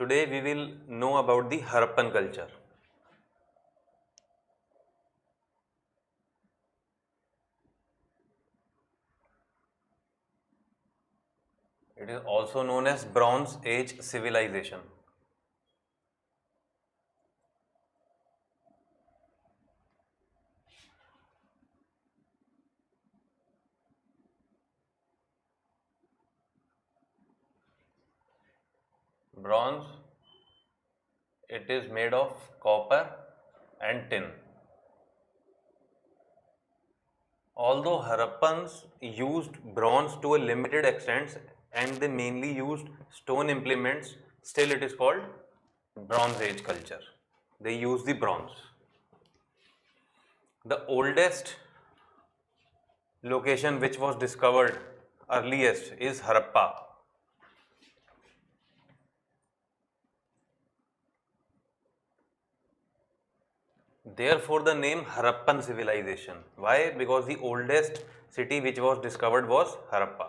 Today we will know about the Harappan culture. It is also known as Bronze Age civilization. Bronze, it is made of copper and tin. Although Harappans used bronze to a limited extent and they mainly used stone implements, still it is called Bronze Age culture. They use the bronze. The oldest location which was discovered earliest is Harappa. Therefore, the name Harappan civilization. Why? Because the oldest city which was discovered was Harappa.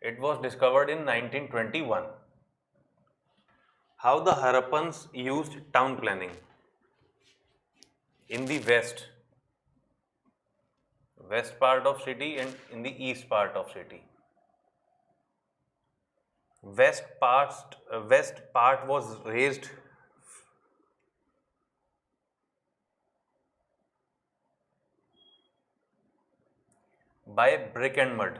It was discovered in 1921. How the Harappans used town planning in the west part of city and in the east part of city. West part was raised by brick and mud.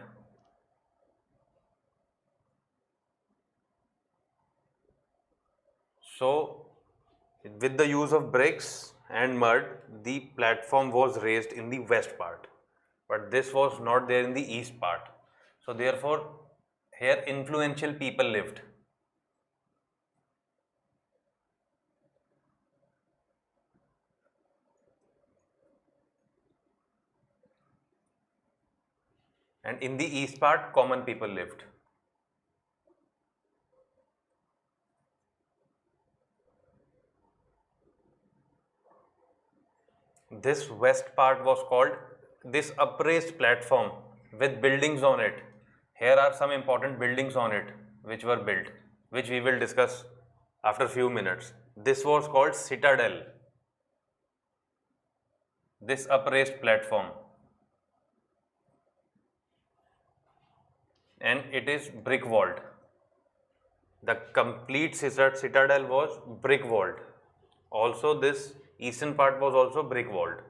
So, with the use of bricks and mud, the platform was raised in the west part, but this was not there in the east part. So, therefore, here influential people lived. And in the east part, common people lived. This west part was called this upraised platform with buildings on it. Here are some important buildings on it which were built, which we will discuss after few minutes. This was called citadel, this upraised platform, and it is brick walled. The complete citadel was brick walled. Also, this eastern part was also brick walled.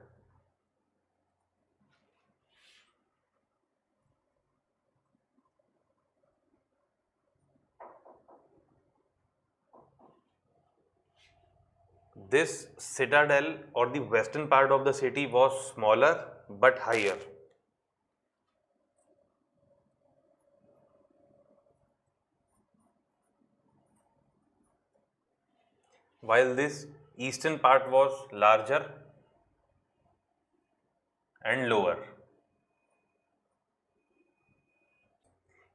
This citadel or the western part of the city was smaller but higher. While this eastern part was larger and lower.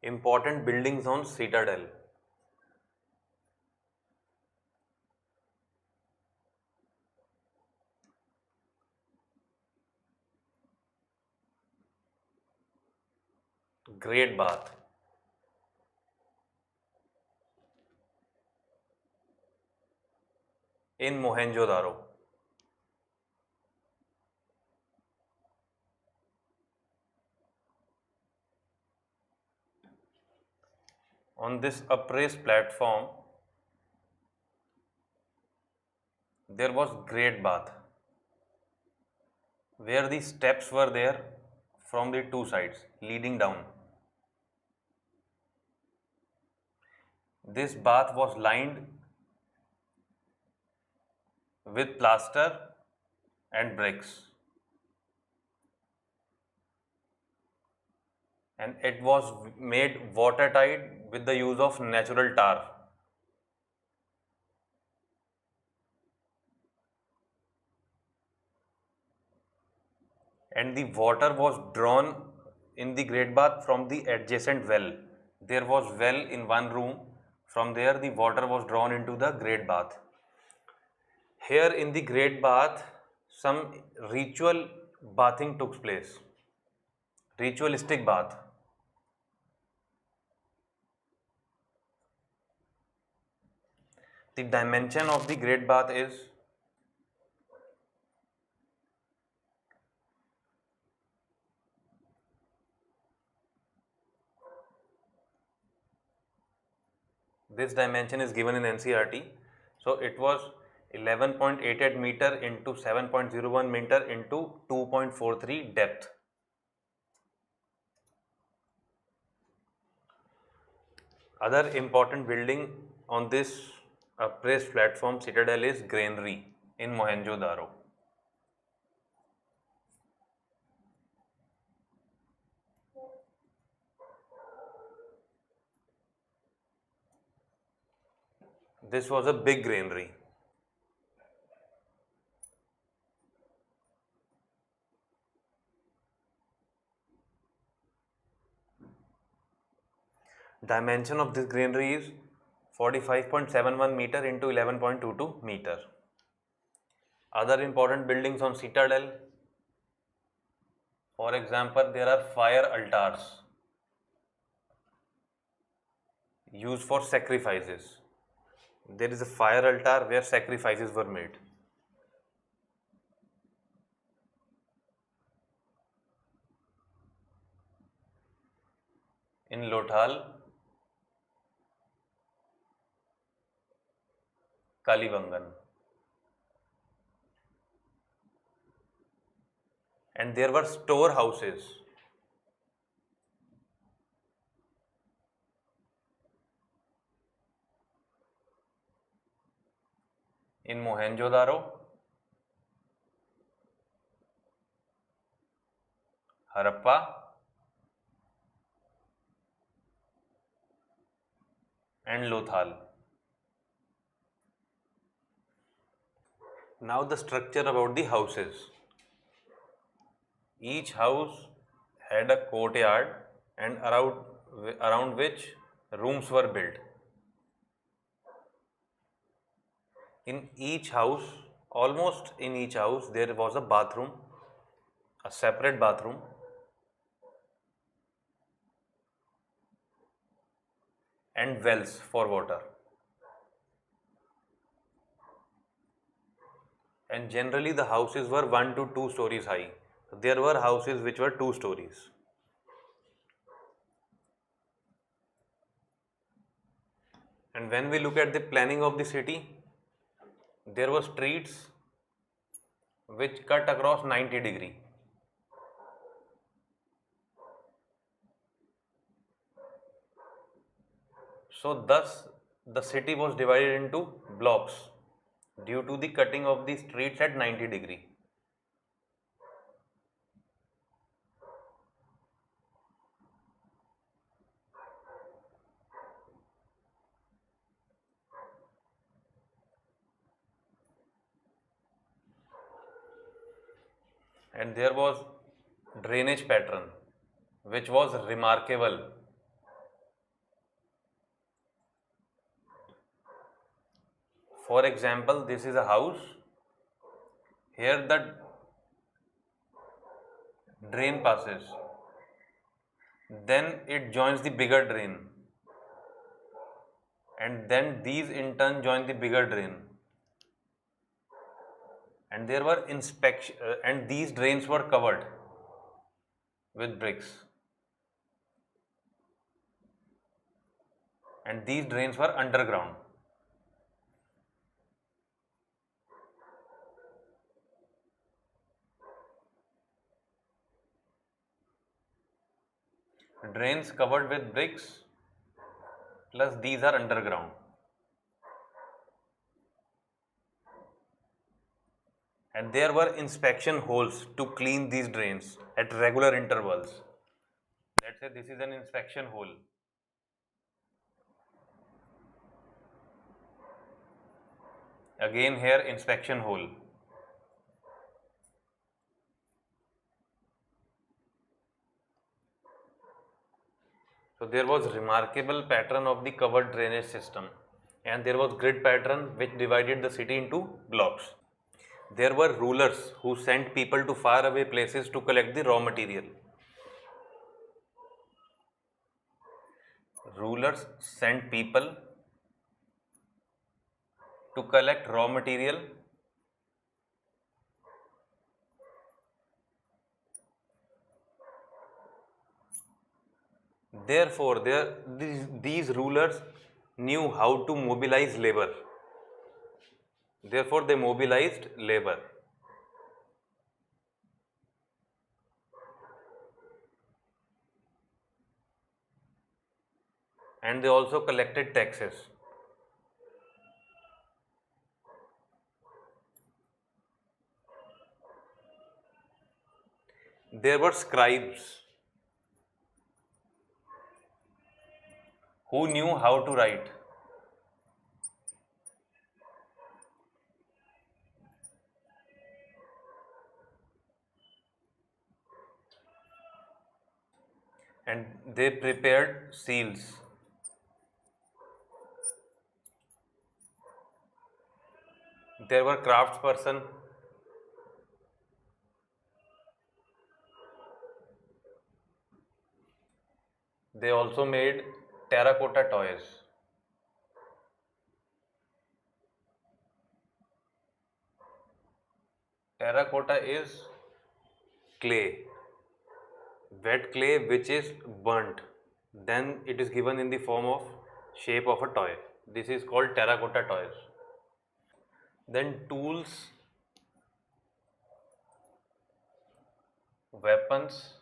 Important buildings on citadel. Great Bath. In Mohenjo-daro. On this upraised platform, there was Great Bath, where the steps were there from the two sides leading down. This bath was lined with plaster and bricks, and it was made watertight with the use of natural tar. And the water was drawn in the great bath from the adjacent well. There was well in one room. From there the water was drawn into the great bath. Here in the great bath, some ritual bathing took place. Ritualistic bath. The dimension of the Great Bath is this dimension is given in NCERT. So it was 11.88 meter into 7.01 meter into 2.43 depth. Other important building on this upraised platform citadel is granary in Mohenjo-daro. This was a big granary. Dimension of this granary is 45.71 meter into 11.22 meter. Other important buildings on citadel, for example, there are fire altars used for sacrifices. There is a fire altar where sacrifices were made. In Lothal, Kalibangan. And there were storehouses. In Mohenjo-daro, Harappa, and Lothal. Now the structure about the houses. Each house had a courtyard and around which rooms were built. In each house, almost in each house, there was a bathroom, a separate bathroom, and wells for water. And generally the houses were 1 to 2 stories high. There were houses which were 2 stories. And when we look at the planning of the city, there were streets which cut across 90°. So thus the city was divided into blocks due to the cutting of the streets at 90°. And there was drainage pattern which was remarkable. For example, this is a house. Here the drain passes. Then it joins the bigger drain. And then these in turn join the bigger drain. And there were and these drains were covered with bricks. And these drains were underground. Drains covered with bricks, plus these are underground. And there were inspection holes to clean these drains at regular intervals. Let's say this is an inspection hole. Again here inspection hole. So there was remarkable pattern of the covered drainage system, and there was grid pattern which divided the city into blocks. There were rulers who sent people to far away places to collect the raw material. Rulers sent people to collect raw material. Therefore, these rulers knew how to mobilize labor. Therefore, they mobilized labor. And they also collected taxes. There were scribes who knew how to write. And they prepared seals. There were craftsperson. They also made terracotta toys. Terracotta is clay, wet clay which is burnt. Then it is given in the form of shape of a toy. This is called terracotta toys. Then tools, weapons,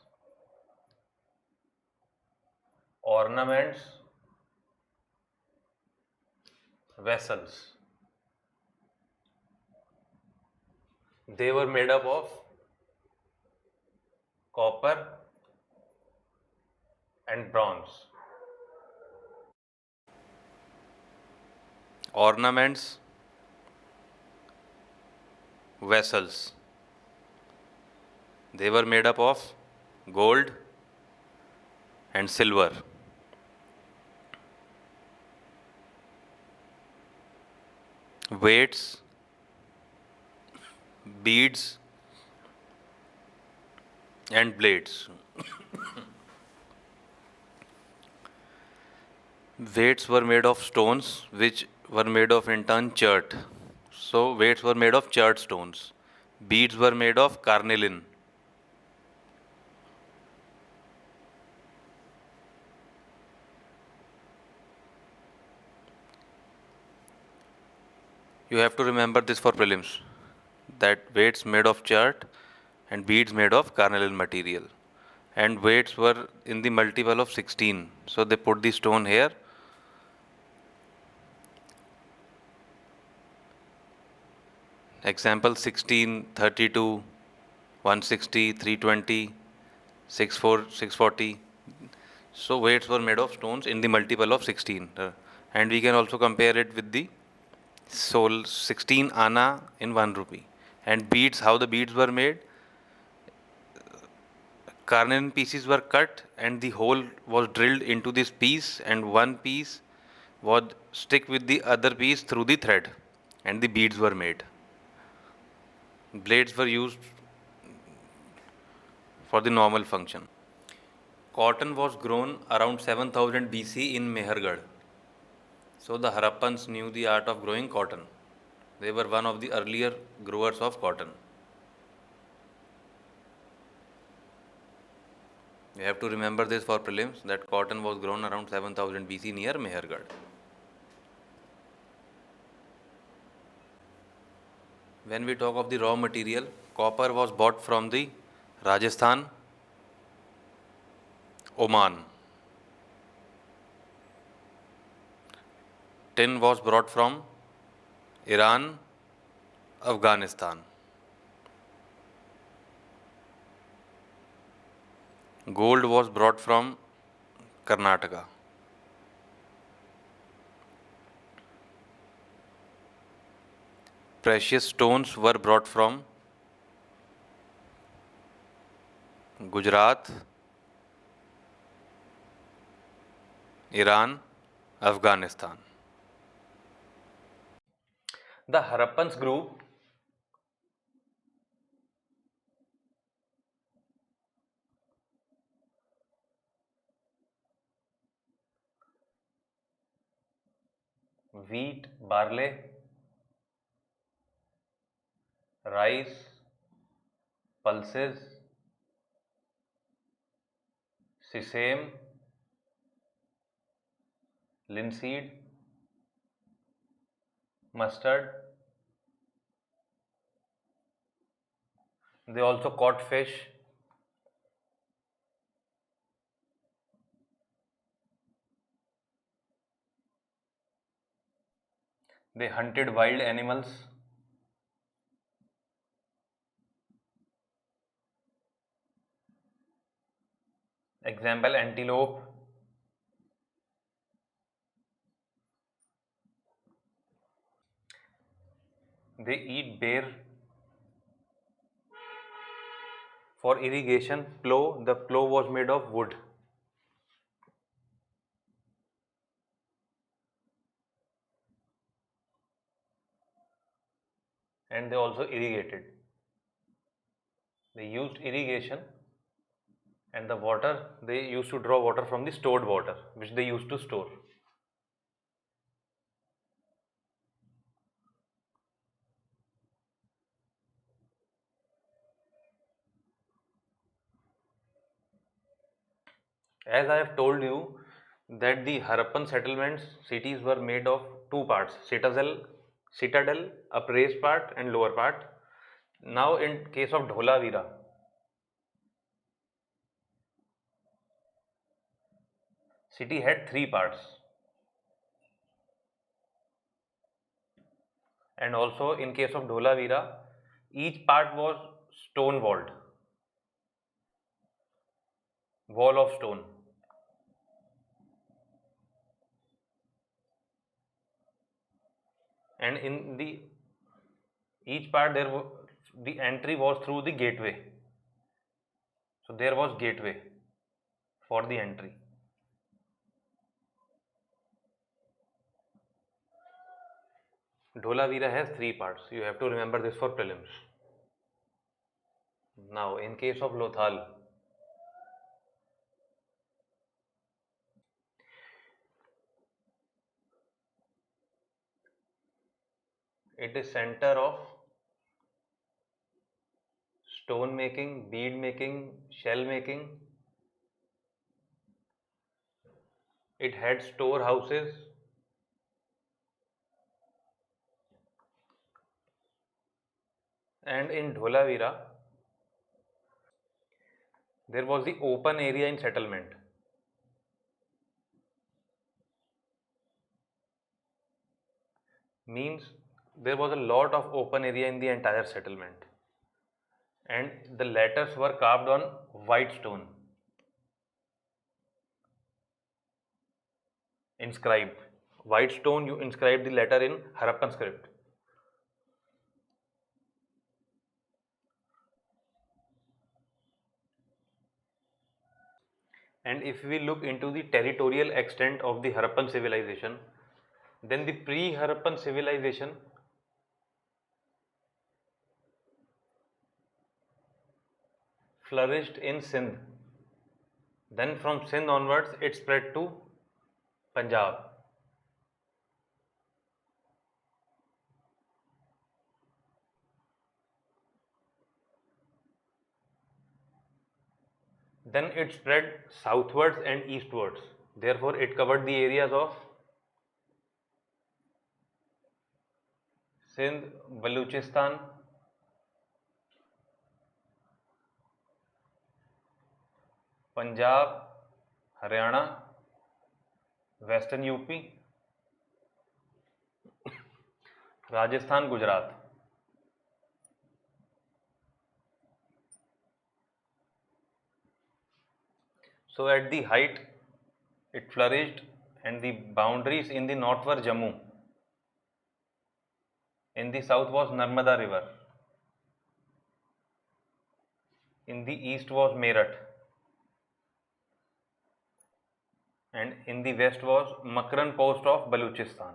ornaments, vessels. They were made up of copper and bronze. Ornaments, vessels. They were made up of gold and silver. Weights, beads, and blades. Weights were made of stones which were made of in turn chert. So weights were made of chert stones. Beads were made of carnelian. You have to remember this for prelims, that weights made of chert and beads made of carnelian material. And weights were in the multiple of 16. So they put the stone here. Example 16, 32, 160, 320, 64, 640. So weights were made of stones in the multiple of 16. And we can also compare it with the 16 anna in 1 rupee. And beads, how the beads were made. Carnelian pieces were cut and the hole was drilled into this piece, and one piece would stick with the other piece through the thread, and the beads were made. Blades were used for the normal function. Cotton was grown around 7000 BC in Mehergarh. So the Harappans knew the art of growing cotton. They were one of the earlier growers of cotton. You have to remember this for prelims, that cotton was grown around 7000 BC near Mehergarh. When we talk of the raw material, copper was bought from the Rajasthan, Oman. Tin was brought from Iran, Afghanistan. Gold was brought from Karnataka. Precious stones were brought from Gujarat, Iran, Afghanistan. The Harappans grew wheat, barley, rice, pulses, sesame, linseed, mustard. They also caught fish. They hunted wild animals. Example, antelope. They eat bear. For irrigation, plow. The plow was made of wood. And they also irrigated. They used irrigation, and the water, they used to draw water from the stored water, which they used to store. As I have told you that the Harappan settlements, cities were made of two parts, citadel, upper raised part and lower part. Now in case of Dholavira, city had three parts, and also in case of Dholavira, each part was stone walled, wall of stone. And in the each part the entry was through the gateway. So there was gateway for the entry. Dholavira has three parts. You have to remember this for prelims. Now, in case of Lothal, it is center of stone making, bead making, shell making. It had storehouses. And in Dholavira, there was the open area in settlement. Means there was a lot of open area in the entire settlement. And the letters were carved on white stone. Inscribed. White stone, you inscribe the letter in Harappan script. And if we look into the territorial extent of the Harappan civilization, then the pre-Harappan civilization flourished in Sindh. Then from Sindh onwards, it spread to Punjab. Then it spread southwards and eastwards. Therefore, it covered the areas of Sindh, Baluchistan, Punjab, Haryana, Western UP, Rajasthan, Gujarat. So at the height, it flourished, and the boundaries in the north were Jammu. In the south was Narmada river. In the east was Meerut. And in the west was Makran post of Baluchistan.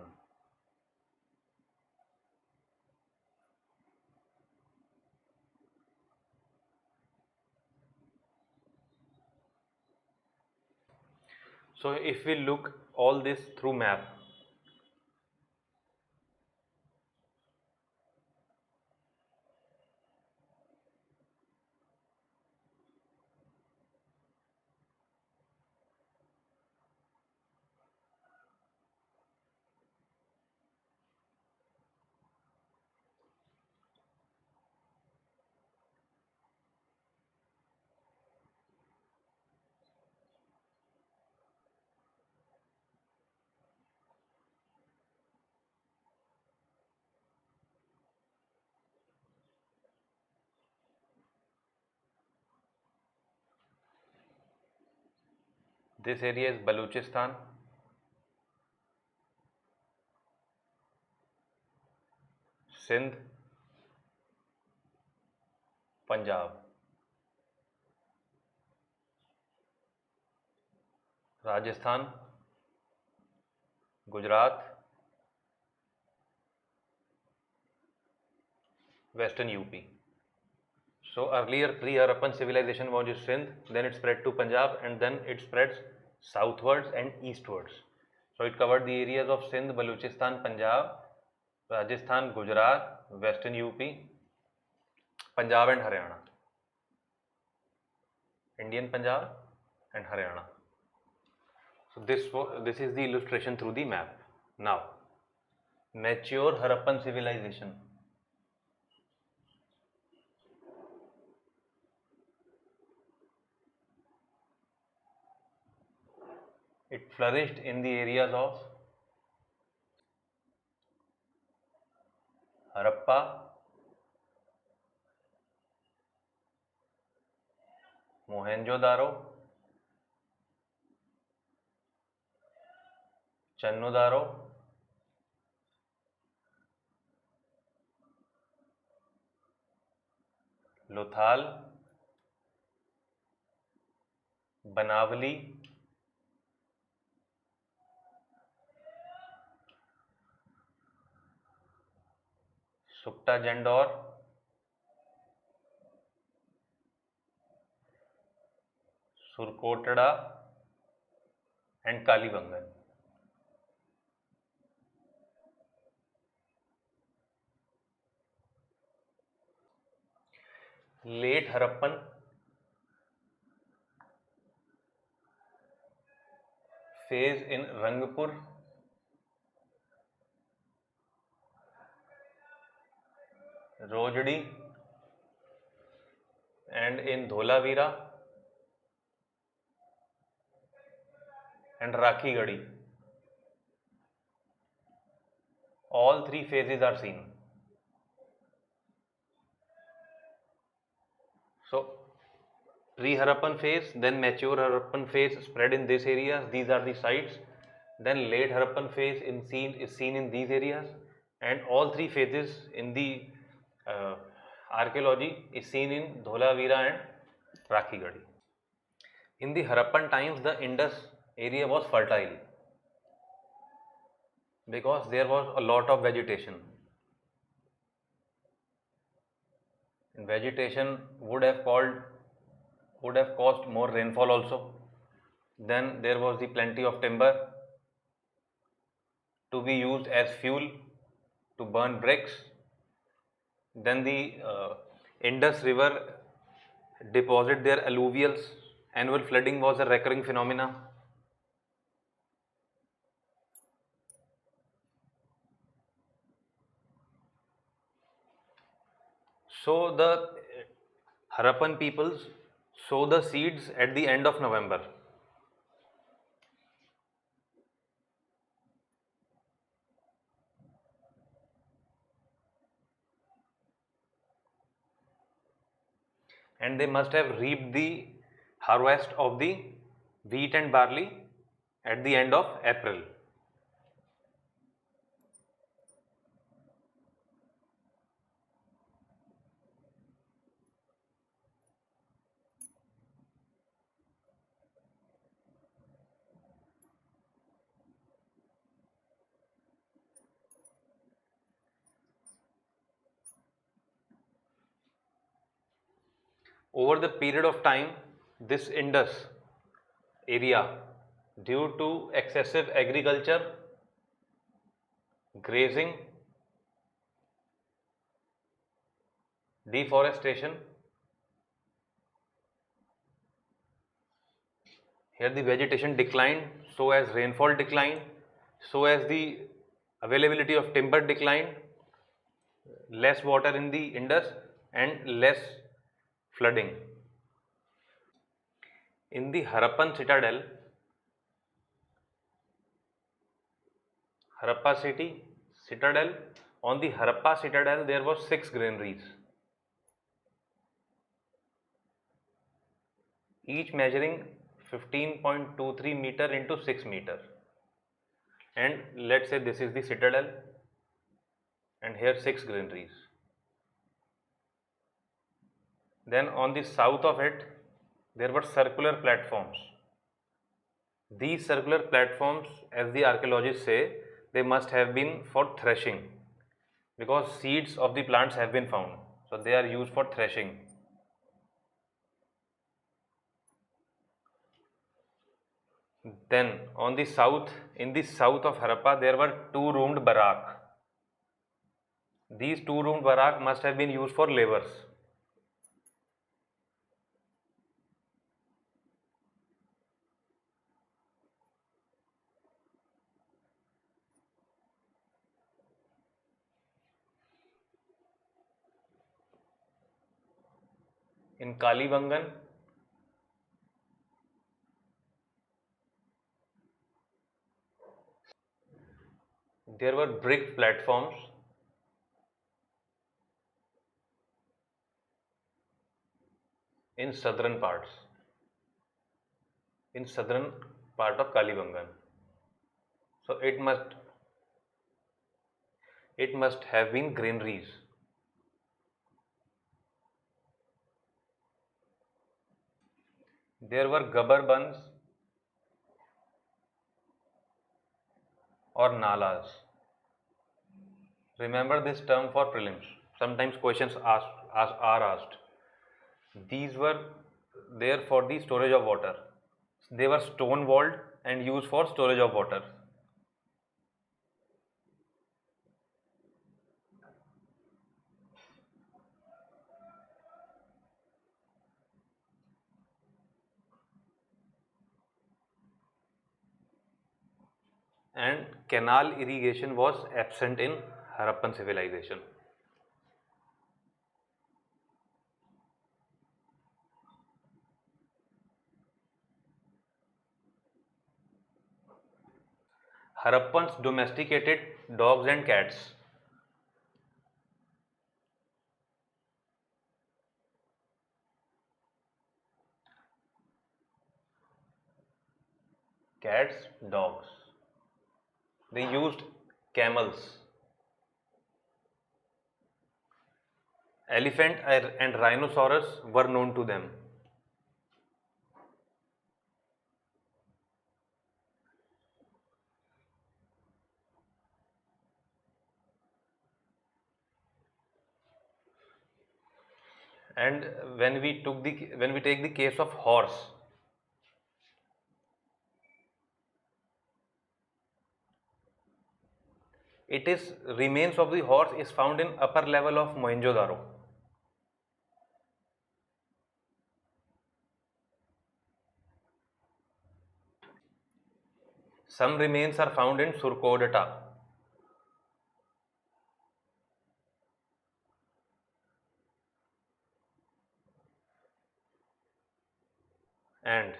So if we look all this through map, This area is Baluchistan. Sindh, Punjab. Rajasthan, Gujarat, Western UP. So earlier pre-Harappan civilization was in Sindh, then it spread to Punjab, and then it spreads southwards and eastwards. So it covered the areas of Sindh, Baluchistan, Punjab, Rajasthan, Gujarat, Western UP, Punjab and Haryana. Indian Punjab and Haryana. So this is the illustration through the map. Now, mature Harappan civilization. It flourished in the areas of Harappa, Mohenjo-daro, Channu-daro, Lothal, Banavali, Sukta Jandor, Surkotada and Kalibangan. Late Harappan phase in Rangpur, Rojdi and in Dholavira and Rakhigadi. All three phases are seen. So pre-Harappan phase, then mature Harappan phase spread in this areas. These are the sites. Then late Harappan phase is seen in these areas, and all three phases in the archaeology is seen in Dholavira and Rakhigadi. In the Harappan times, the Indus area was fertile because there was a lot of vegetation. And vegetation would have caused more rainfall also. Then there was the plenty of timber to be used as fuel to burn bricks. Then the Indus River deposit their alluvials. Annual flooding was a recurring phenomena. So the Harappan peoples sow the seeds at the end of November. And they must have reaped the harvest of the wheat and barley at the end of April. Over the period of time, this Indus area, due to excessive agriculture, grazing, deforestation, here the vegetation declined, so as rainfall declined, so as the availability of timber declined, less water in the Indus and less flooding. In the Harappan citadel, Harappa citadel, on the Harappa citadel there was 6 granaries, each measuring 15.23 meter into 6 meter, and let's say this is the citadel, and here 6 granaries. Then on the south of it, there were circular platforms. These circular platforms, as the archaeologists say, they must have been for threshing, because seeds of the plants have been found, so they are used for threshing. Then on the south, in the south of Harappa, there were two-roomed barak. These two-roomed barak must have been used for laborers. In Kalibangan, there were brick platforms. In southern parts, in southern part of Kalibangan. So it must have been granaries. There were gabbar buns or nalas. Remember this term for prelims. Sometimes questions are asked. These were there for the storage of water. They were stone walled and used for storage of water. And canal irrigation was absent in Harappan civilization. Harappans domesticated dogs and cats. Cats, dogs. They used camels. Elephant and rhinoceros were known to them. And when we take the case of horse, it is remains of the horse is found in upper level of Mohenjo-daro. Some remains are found in Surkodata. And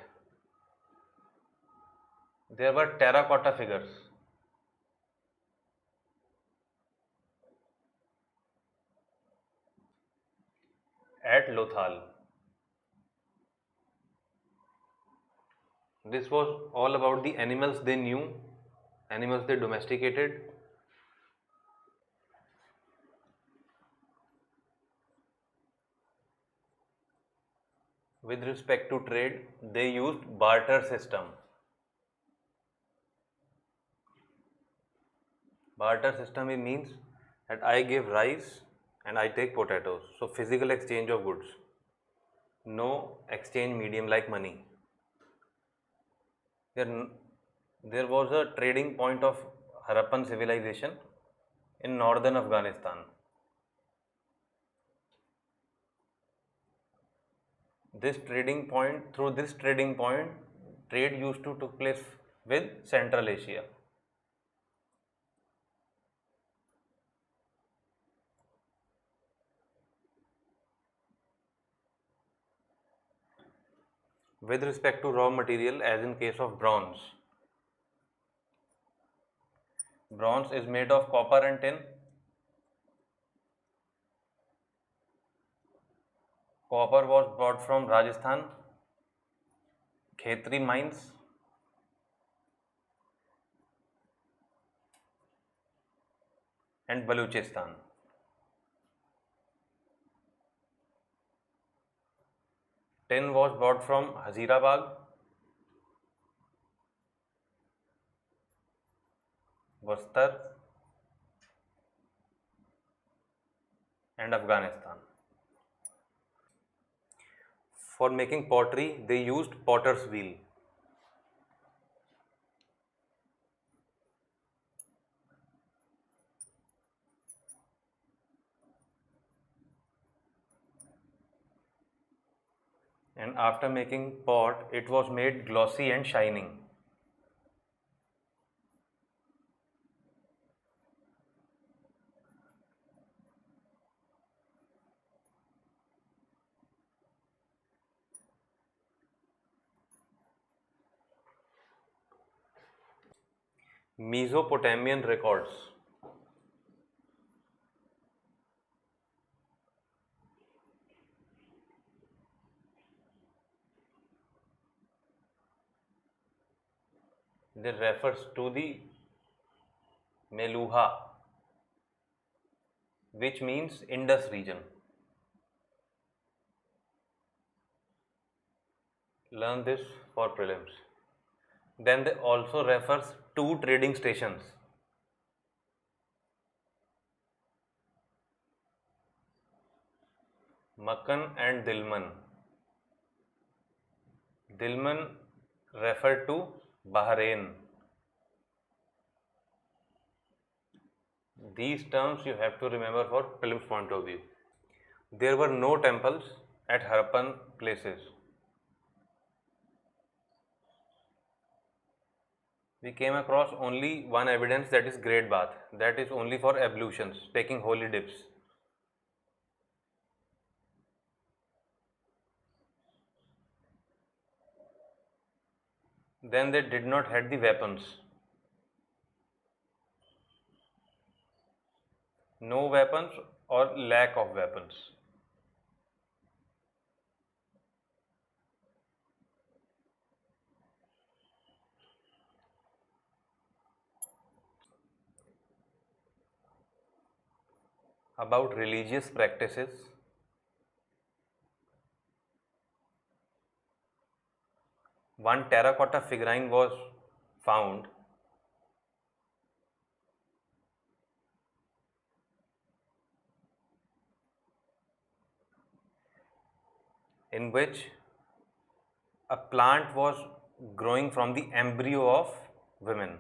there were terracotta figures. At Lothal. This was all about the animals they knew, animals they domesticated. With respect to trade, they used barter system. Barter system it means that I give rice and I take potatoes. So physical exchange of goods. No exchange medium like money. There was a trading point of Harappan civilization in northern Afghanistan. Through this trading point, trade used to took place with Central Asia. With respect to raw material, as in case of bronze, bronze is made of copper and tin. Copper was brought from Rajasthan, Khetri mines, and Baluchistan. 10 was brought from Hazirabad, Bastar, and Afghanistan. For making pottery, they used potter's wheel. And after making pot, it was made glossy and shining. Mesopotamian records. They refers to the Meluha, which means Indus region. Learn this for prelims. Then they also refers two trading stations. Makkan and Dilman. Dilman referred to Bahrain. These terms you have to remember for prelims point of view. There were no temples at Harappan places. We came across only one evidence, that is great bath. That is only for ablutions, taking holy dips. Then they did not had the weapons. No weapons or lack of weapons. About religious practices, one terracotta figurine was found in which a plant was growing from the embryo of women.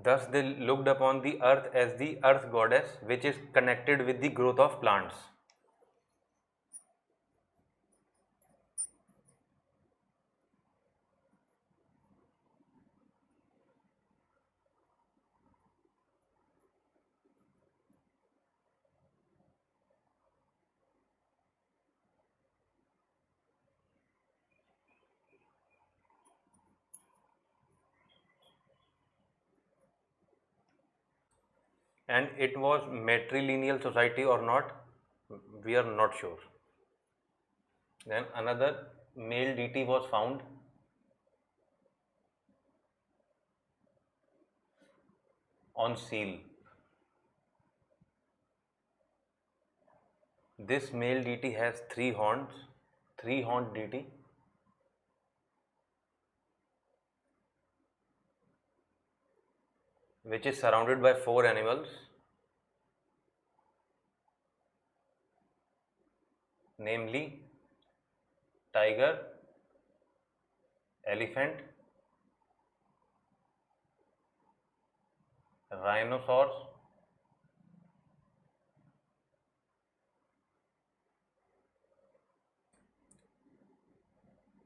Thus, they looked upon the earth as the earth goddess, which is connected with the growth of plants. And it was matrilineal society or not, we are not sure. Then another male deity was found on seal. This male deity has 3 horns, 3-horned deity, which is surrounded by 4 animals, namely tiger, elephant, rhinoceros,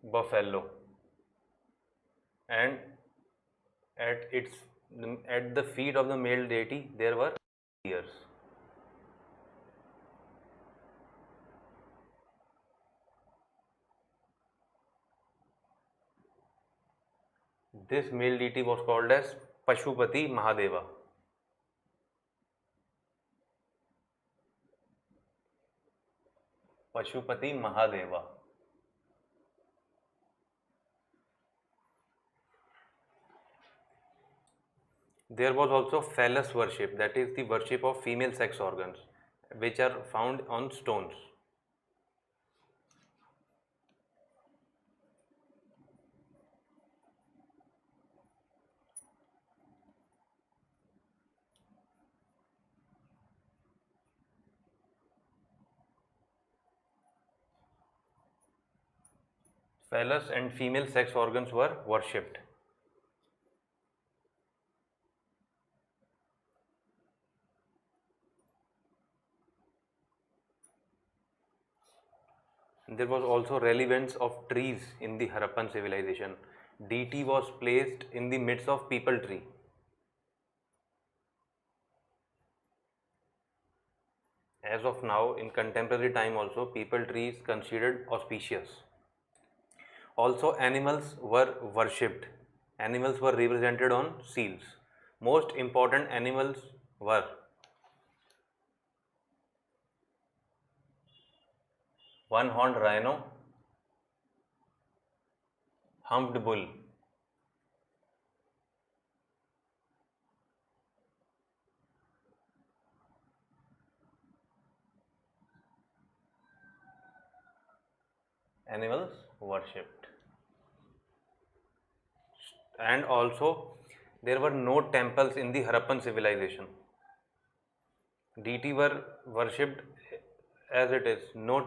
buffalo, and at its at the feet of the male deity there were deers. This male deity was called as Pashupati Mahadeva. Pashupati Mahadeva. There was also phallus worship, that is the worship of female sex organs, which are found on stones. Phallus and female sex organs were worshipped. There was also relevance of trees in the Harappan civilization. Deity was placed in the midst of peepal tree. As of now, in contemporary time also, peepal tree is considered auspicious. Also, animals were worshipped. Animals were represented on seals. Most important animals were one-horned rhino, humped bull. Animals worshipped. And also, there were no temples in the Harappan civilization. Deity were worshipped as it is. No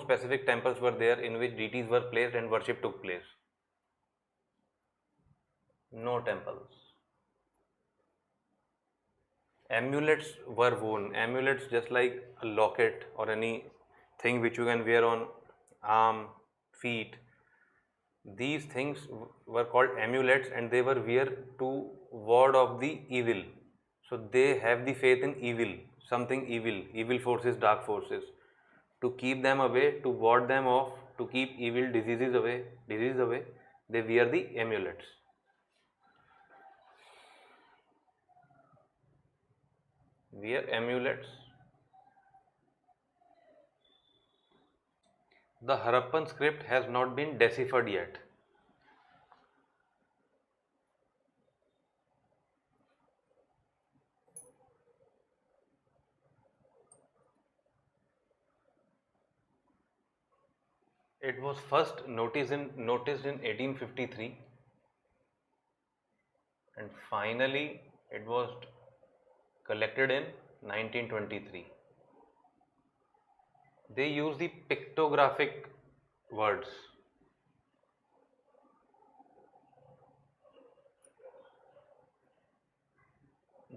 specific temples were there in which deities were placed and worship took place. No temples. Amulets were worn. Amulets, just like a locket or anything which you can wear on arm, feet. These things were called amulets, and they were wear to ward off the evil. So they have the faith in evil, something evil, evil forces, dark forces. To keep them away, to ward them off, to keep evil diseases away, they wear the amulets. Wear amulets. The Harappan script has not been deciphered yet. It was first noticed in 1853, and finally it was collected in 1923. They use the pictographic words.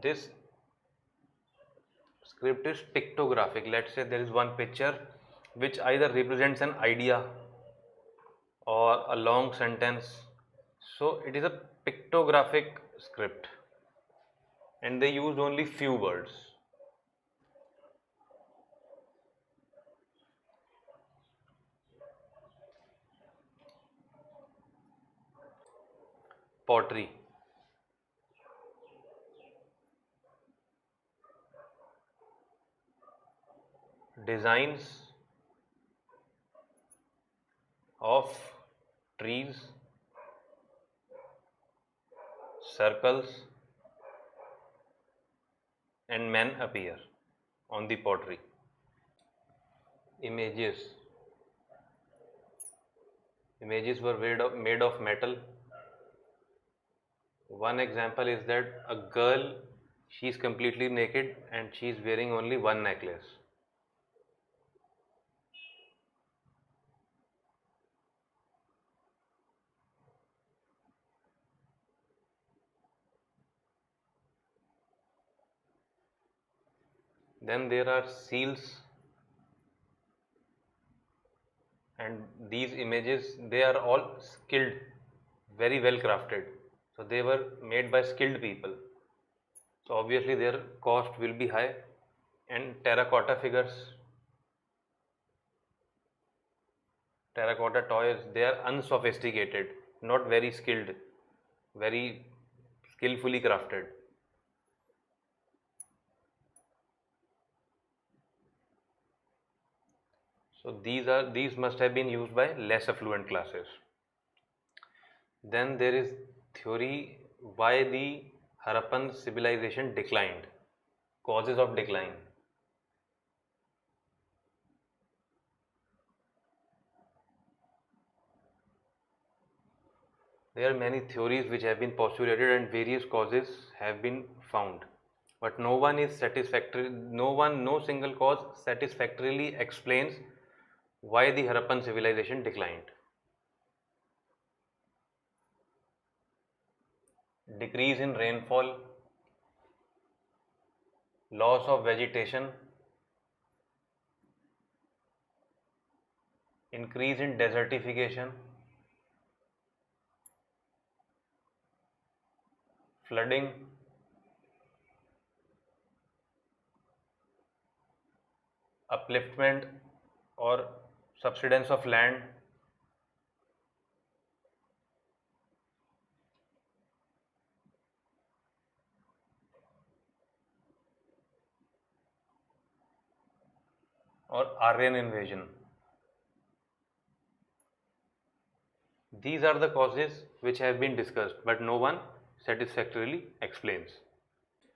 This script is pictographic. Let's say there is one picture which either represents an idea or a long sentence. So it is a pictographic script, and they use only few words. Pottery. Designs of trees, circles, and men appear on the pottery. Images. Images were made of metal. One example is that a girl, she is completely naked and she is wearing only one necklace. Then there are seals, and these images, they are all skilled, very well crafted. So they were made by skilled people. So obviously their cost will be high. And terracotta figures, terracotta toys, they are unsophisticated, not very skilled. very skillfully crafted. So these must have been used by less affluent classes. Then there is theory why the Harappan civilization declined, causes of decline. There are many theories which have been postulated and various causes have been found, but no one is satisfactory. No single cause satisfactorily explains why the Harappan civilization declined. Decrease in rainfall, loss of vegetation, increase in desertification, flooding, upliftment or subsidence of land, or Aryan invasion. These are the causes which have been discussed, but no one satisfactorily explains.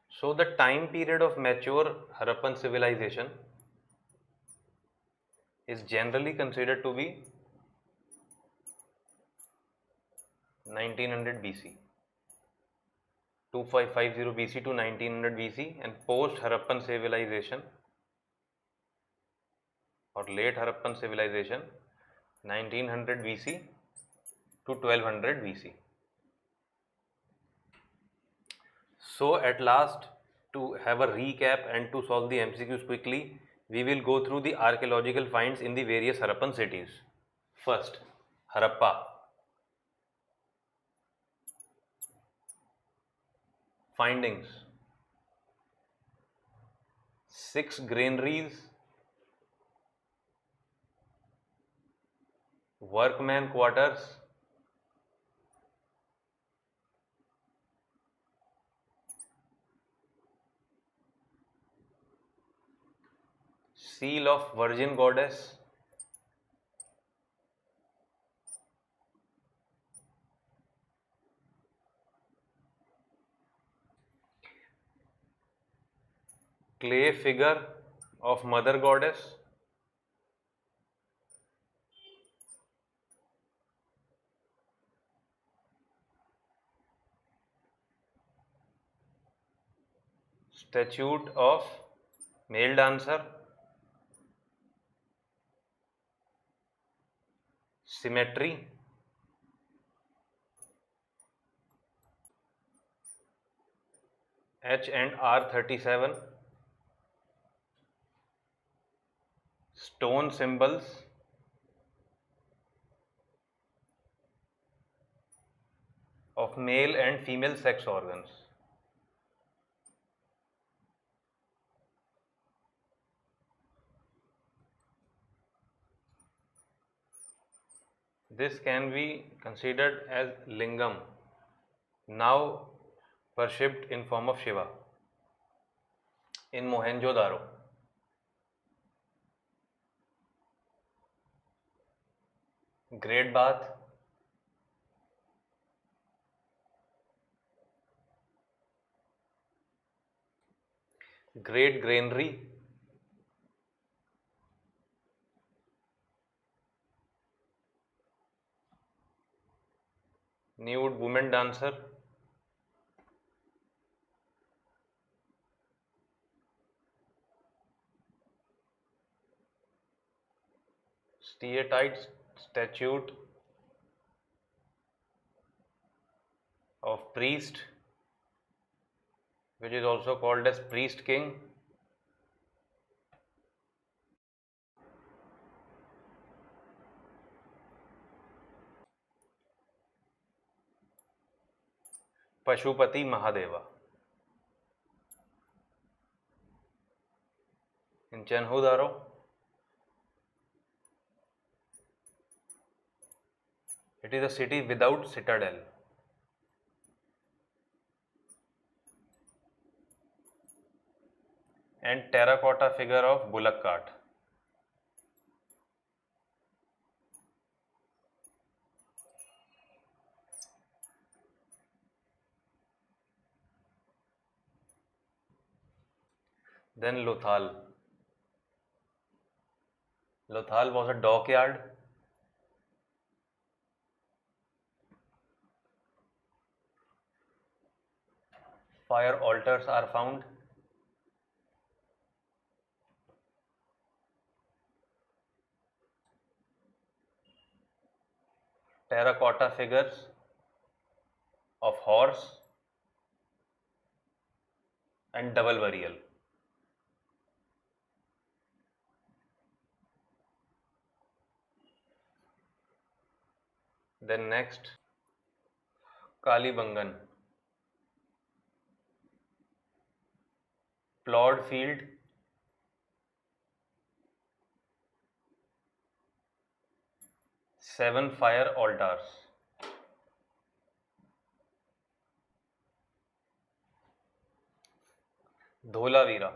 So, the time period of mature Harappan civilization is generally considered to be 1900 BC, 2550 BC to 1900 BC, and post Harappan civilization or late Harappan civilization 1900 BC to 1200 BC. So at last, to have a recap and to solve the MCQs quickly, we will go through the archaeological finds in the various Harappan cities. First, Harappa. Findings: 6 granaries, workman quarters, seal of Virgin Goddess, clay figure of Mother Goddess, statue of male dancer, cemetery, H&R 37, stone symbols, of male and female sex organs. This can be considered as lingam, now worshipped in form of Shiva in Mohenjo-daro. Great bath, great granary, nude woman dancer, steatite statue of priest, which is also called as priest king, Pashupati Mahadeva. In Chenhu-Daro, it is a city without citadel. and terracotta figure of bullock cart. Then Lothal. Lothal was a dockyard. Fire altars are found. Terracotta figures of horse and double burial. Then next, Kalibangan. Plowed field, seven fire altars. Dholavira.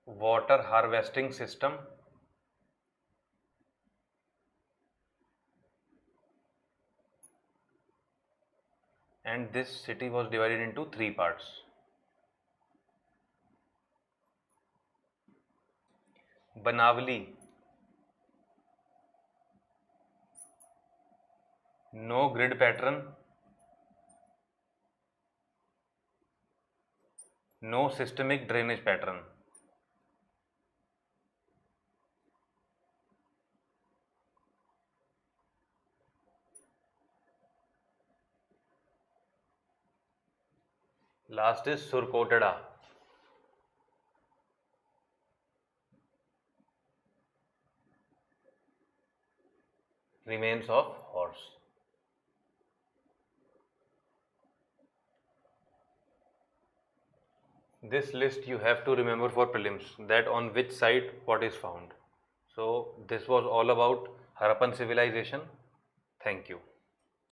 Water harvesting system. And this city was divided into three parts. Banavali. No grid pattern. No systemic drainage pattern. Last is Surkotada. Remains of horse. This list you have to remember for prelims, that on which site what is found. So this was all about Harappan civilization. Thank you.